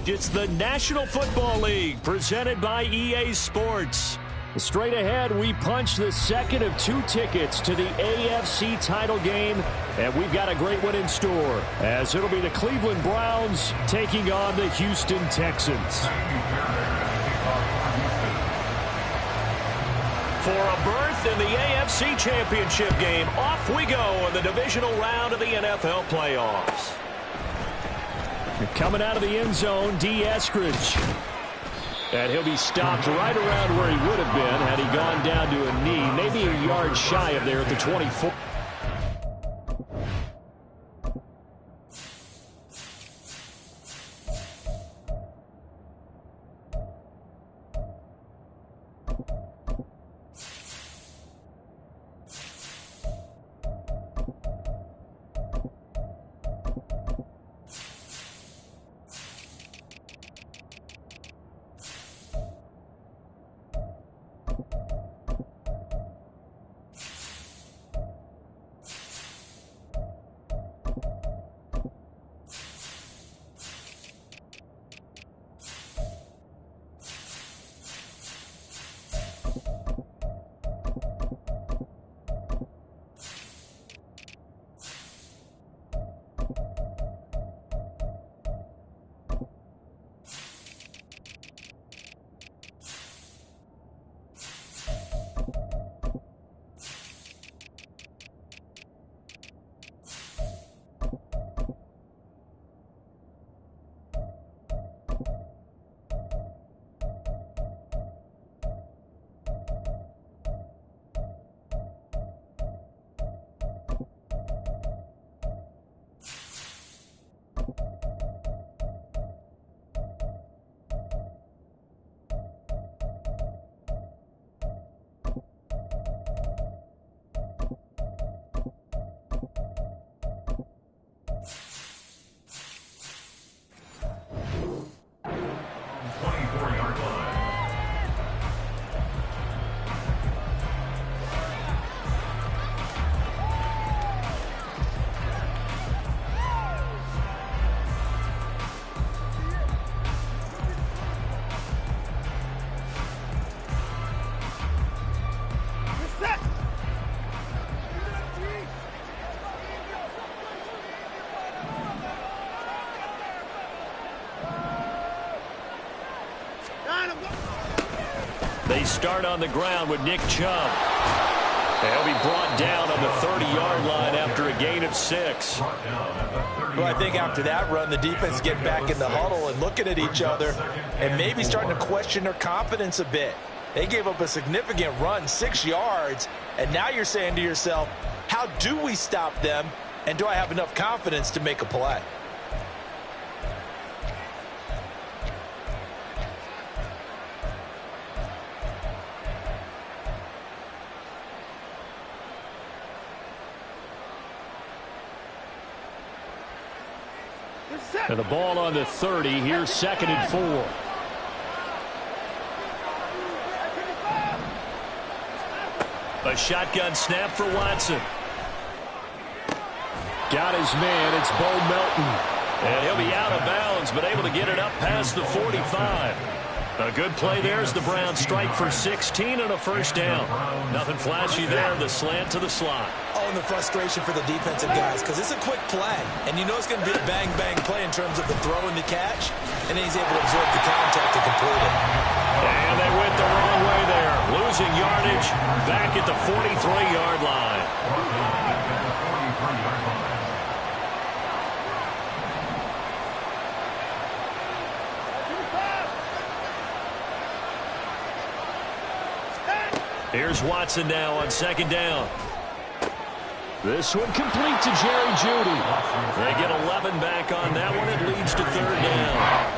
It's the National Football League presented by EA Sports. Straight ahead, we punch the second of 2 tickets to the AFC title game, and we've got a great one in store, as it'll be the Cleveland Browns taking on the Houston Texans. For a berth in the AFC Championship game, off we go in the divisional round of the NFL playoffs. Coming out of the end zone, D. Eskridge. And he'll be stopped right around where he would have been had he gone down to a knee, maybe a yard shy of there at the 24. They start on the ground with Nick Chubb. He'll be brought down on the 30-yard line after a gain of 6. Well, I think after that run, the defense getting back in the huddle and looking at each other and maybe starting to question their confidence a bit. They gave up a significant run, 6 yards, and now you're saying to yourself, how do we stop them, and do I have enough confidence to make a play? And the ball on the 30. Here's 2nd and 4. A shotgun snap for Watson. Got his man. It's Bo Melton. And he'll be out of bounds, but able to get it up past the 45. A good play there as the Browns strike for 16 and a first down. Nothing flashy there. The slant to the slot. Oh, and the frustration for the defensive guys, because it's a quick play, and you know it's going to be a bang-bang play in terms of the throw and the catch, and then he's able to absorb the contact to complete it. And they went the wrong way there. Losing yardage back at the 43-yard line. Here's Watson now on 2nd down. This one complete to Jerry Jeudy. They get 11 back on that one. It leads to 3rd down.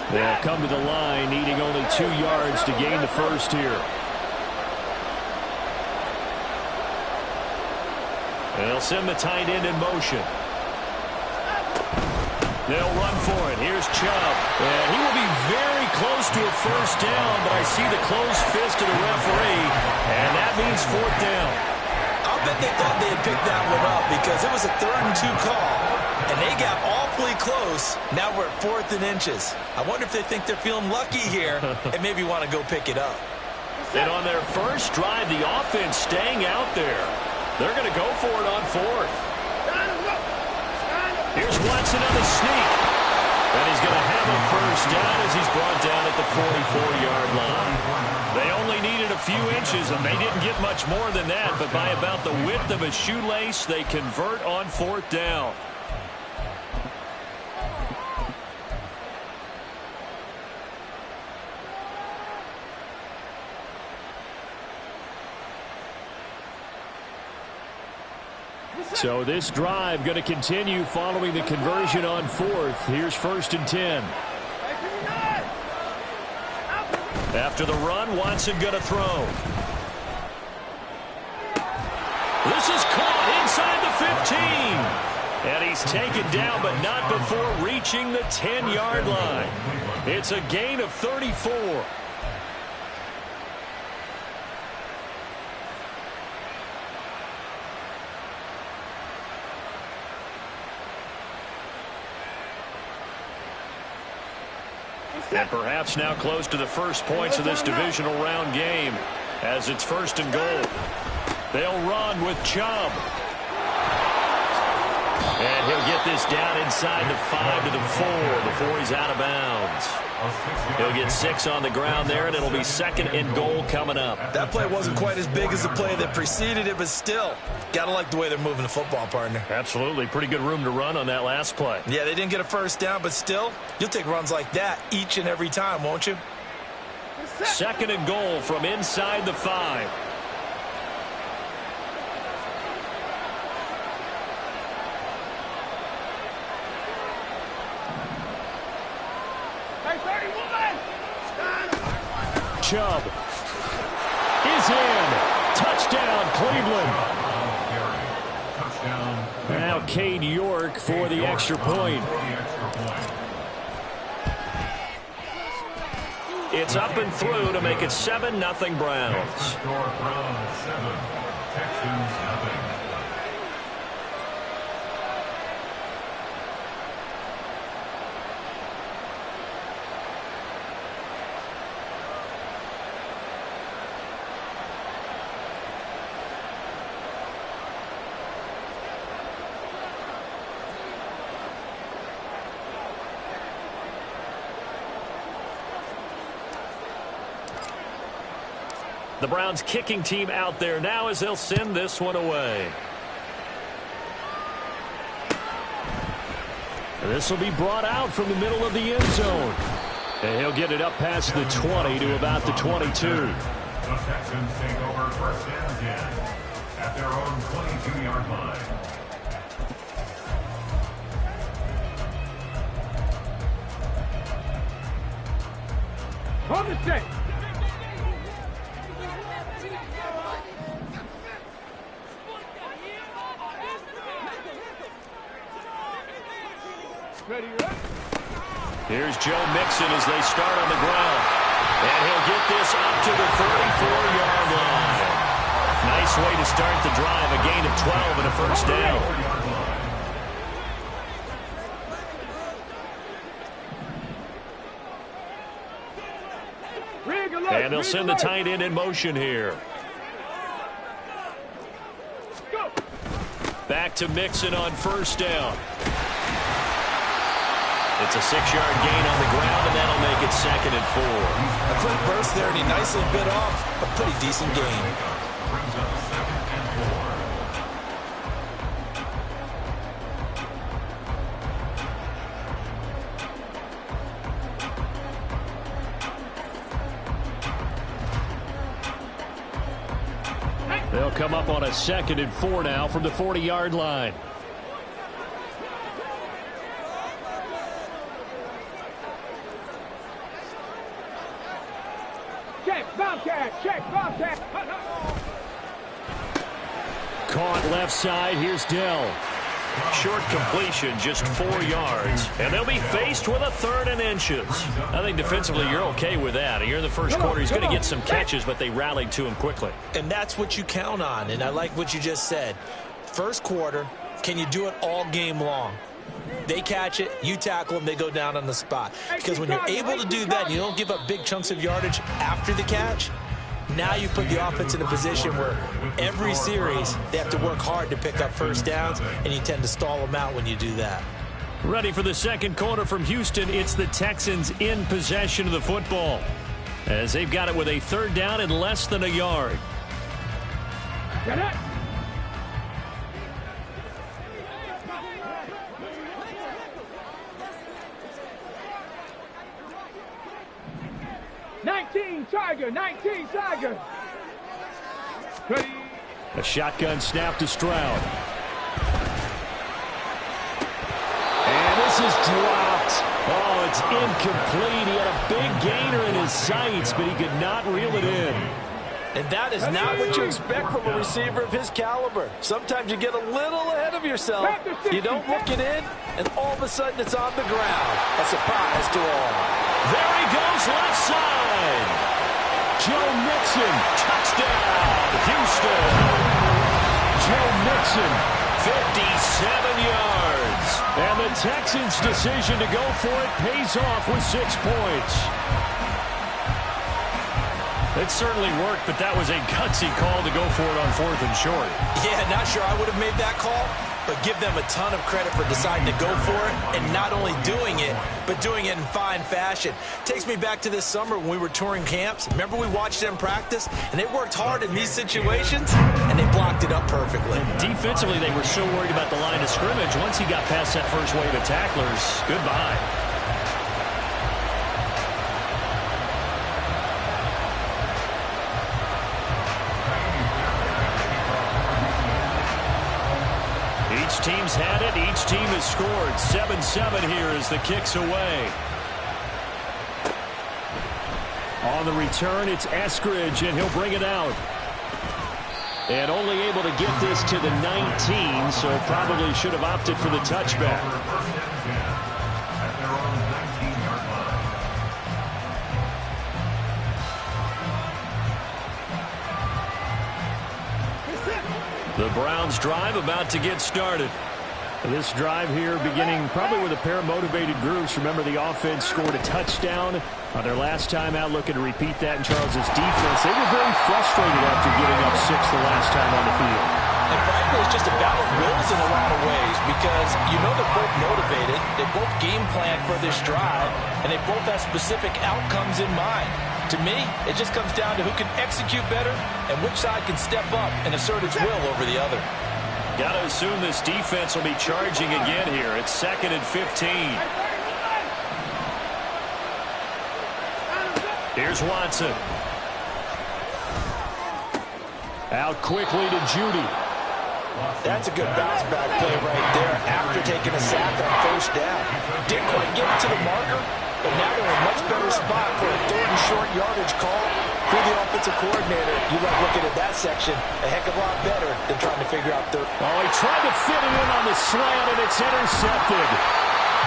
They'll come to the line, needing only 2 yards to gain the first here. They'll send the tight end in motion. They'll run for it. Here's Chubb. And he will be very close to a first down, but I see the closed fist of the referee, and that means fourth down. I'll bet they thought they had picked that one up because it was a 3rd and 2 call, and they got awfully close. Now we're at 4th and inches. I wonder if they think they're feeling lucky here and maybe want to go pick it up. And on their first drive, the offense staying out there. They're going to go for it on 4th. Here's Watson on the sneak. And he's going to have a first down as he's brought down at the 44-yard line. They only needed a few inches, and they didn't get much more than that. But by about the width of a shoelace, they convert on 4th down. So this drive going to continue following the conversion on 4th. Here's 1st and 10. After the run, Watson going to throw. This is caught inside the 15. And he's taken down, but not before reaching the 10-yard line. It's a gain of 34. And perhaps now close to the first points of this divisional round game as it's 1st and goal. They'll run with Chubb. And he'll get this down inside the 5 to the 4 before he's out of bounds. He'll get 6 on the ground there, and it'll be 2nd and goal coming up. That play wasn't quite as big as the play that preceded it, but still, gotta like the way they're moving the football, partner. Absolutely. Pretty good room to run on that last play. Yeah, they didn't get a first down, but still, you'll take runs like that each and every time, won't you? 2nd and goal from inside the 5. Chubb is in. Touchdown, Cleveland. Now Cade York for the extra point. It's up and through to make it 7-0 Browns. The Browns kicking team out there now as they'll send this one away. This will be brought out from the middle of the end zone. And he'll get it up past the 20 to about the 22. The Texans take over 1st and 10 at their own 22-yard line. Hold the stick. Here's Joe Mixon as they start on the ground. And he'll get this up to the 44-yard line. Nice way to start the drive. A gain of 12 and a first down. And they'll send the tight end in motion here. Back to Mixon on first down. It's a 6-yard gain on the ground, and that'll make it 2nd and 4. A quick burst there, and he nicely bit off a pretty decent gain. Brings up 2nd and 4. They'll come up on a 2nd and 4 now from the 40-yard line. Check, Bobcat. Caught left side. Here's Dell. Short completion, just 4 yards. And they'll be faced with a 3rd and inches. I think defensively you're okay with that. Here in the first quarter, he's going to get some catches, but they rallied to him quickly. And that's what you count on, and I like what you just said. First quarter, can you do it all game long? They catch it, you tackle them, they go down on the spot. Because when you're able to do that, you don't give up big chunks of yardage after the catch. Now you put the offense in a position where every series they have to work hard to pick up first downs, and you tend to stall them out when you do that. Ready for the second quarter from Houston. It's the Texans in possession of the football, as they've got it with a 3rd down and less than a yard. Get it. Tiger, 19 Tiger. Ready. A shotgun snap to Stroud. And this is dropped. Oh, it's incomplete. He had a big gainer in his sights, but he could not reel it in. And that is not what you expect from a receiver of his caliber. Sometimes you get a little ahead of yourself. You don't look it in, and all of a sudden it's on the ground. A surprise to all. There he goes, left side. Joe Mixon, touchdown, Houston. Joe Mixon, 57 yards. And the Texans' decision to go for it pays off with 6 points. It certainly worked, but that was a gutsy call to go for it on 4th and short. Yeah, not sure I would have made that call, but give them a ton of credit for deciding to go for it and not only doing it, but doing it in fine fashion. Takes me back to this summer when we were touring camps. Remember we watched them practice, and they worked hard in these situations, and they blocked it up perfectly. And defensively, they were so worried about the line of scrimmage. Once he got past that first wave of tacklers, goodbye. Each team's had it. Each team has scored. 7-7 here as the kick's away. On the return, it's Eskridge, and he'll bring it out. And only able to get this to the 19, so probably should have opted for the touchback. The Browns drive about to get started. This drive here beginning probably with a pair of motivated groups. Remember, the offense scored a touchdown on their last time out, looking to repeat that in Charles's defense. They were very frustrated after getting up 6 the last time on the field. And frankly, it's just a battle of wills in a lot of ways because you know they're both motivated. They both game plan for this drive, and they both have specific outcomes in mind. To me, it just comes down to who can execute better and which side can step up and assert its will over the other. Got to assume this defense will be charging again here. It's 2nd and 15. Here's Watson. Out quickly to Judy. That's a good bounce back play right there after taking a sack on 1st down. Didn't quite get it to the marker, but now they're in a much better spot for a 3rd and short yardage call. Who the offensive coordinator, you like looking at that section a heck of a lot better than trying to figure out 3rd. Oh, he tried to fit it in on the slant, and it's intercepted.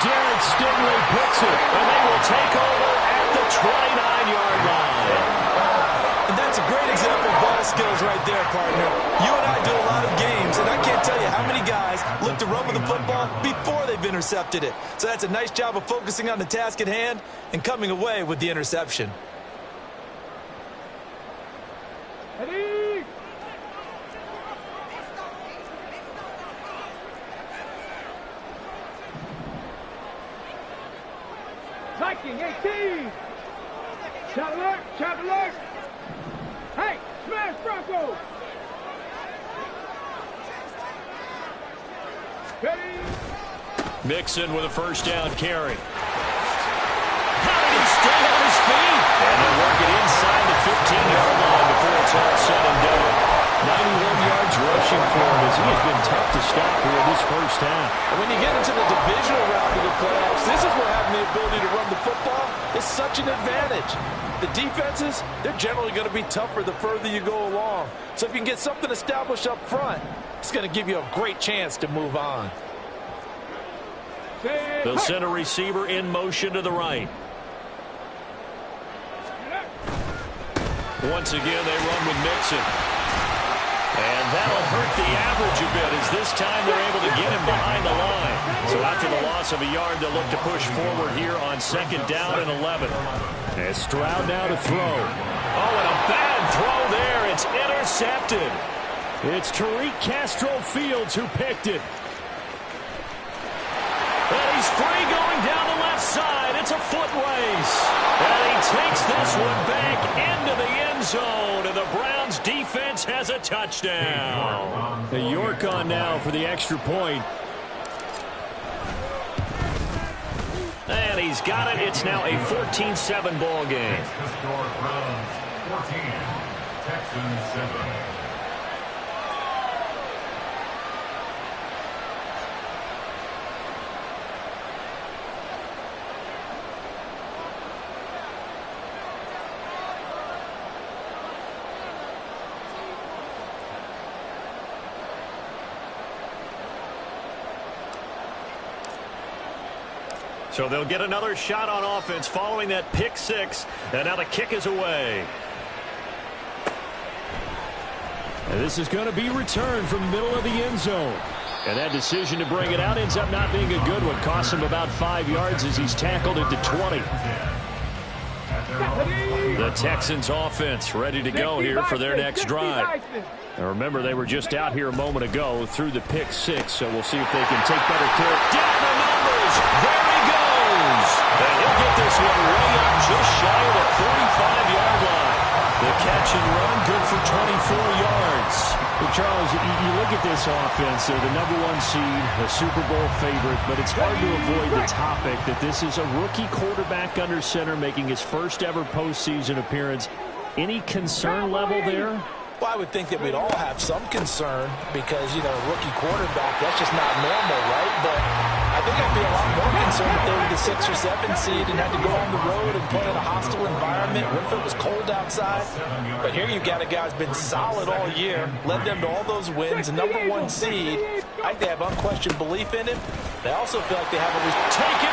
Derek Stingley picks it, and they will take over at the 29-yard line. And that's a great example of ball skills right there, partner. You and I do a lot of games, and I can't tell you how many guys look to run with the football before they've intercepted it. So that's a nice job of focusing on the task at hand and coming away with the interception. Ready. Viking 18. Traveler. Hey, smash Bronco. Ready. Mixon with a 1st down carry. How did he stay on his feet? And they work it inside the 15-yard line before it's all said and done. 91 yards rushing for him as he has been tough to stop here this first half. And when you get into the divisional round of the playoffs, this is where having the ability to run the football is such an advantage. The defenses, they're generally going to be tougher the further you go along. So if you can get something established up front, it's going to give you a great chance to move on. They'll send a receiver in motion to the right. Once again, they run with Mixon. And that'll hurt the average a bit as this time they're able to get him behind the line. So after the loss of a yard, they'll look to push forward here on 2nd down and 11. And Stroud now to throw. Oh, and a bad throw there. It's intercepted. It's Tariq Castro-Fields who picked it. And he's free going down the left side. It's a foot race. And he takes this one back into the end zone. And the Browns defense has a touchdown. The York on now for the extra point. And he's got it. It's now a 14-7 ball game. Browns 14, Texans 7. So they'll get another shot on offense following that pick six. And now the kick is away. And this is going to be returned from the middle of the end zone. And that decision to bring it out ends up not being a good one. Costs him about 5 yards as he's tackled at the 20. The Texans offense ready to go here for their next drive. Now remember, they were just out here a moment ago through the pick six, so we'll see if they can take better care. Down the numbers. There he goes. And he'll get this one way up just shy of the 45-yard line. The catch and run good for 24 yards. But Charles, you look at this offense, they're the #1 seed, a Super Bowl favorite, but it's hard to avoid the topic that this is a rookie quarterback under center making his first ever postseason appearance. Any concern level there? Well, I would think that we'd all have some concern because, you know, a rookie quarterback, that's just not normal, right? But I think I'd be a lot more concerned if they were the 6 or 7 seed and had to go on the road and play in a hostile environment. What if it was cold outside? But here you've got a guy who's been solid all year, led them to all those wins, a #1 seed. I think they have unquestioned belief in him. They also feel like they have a... Taken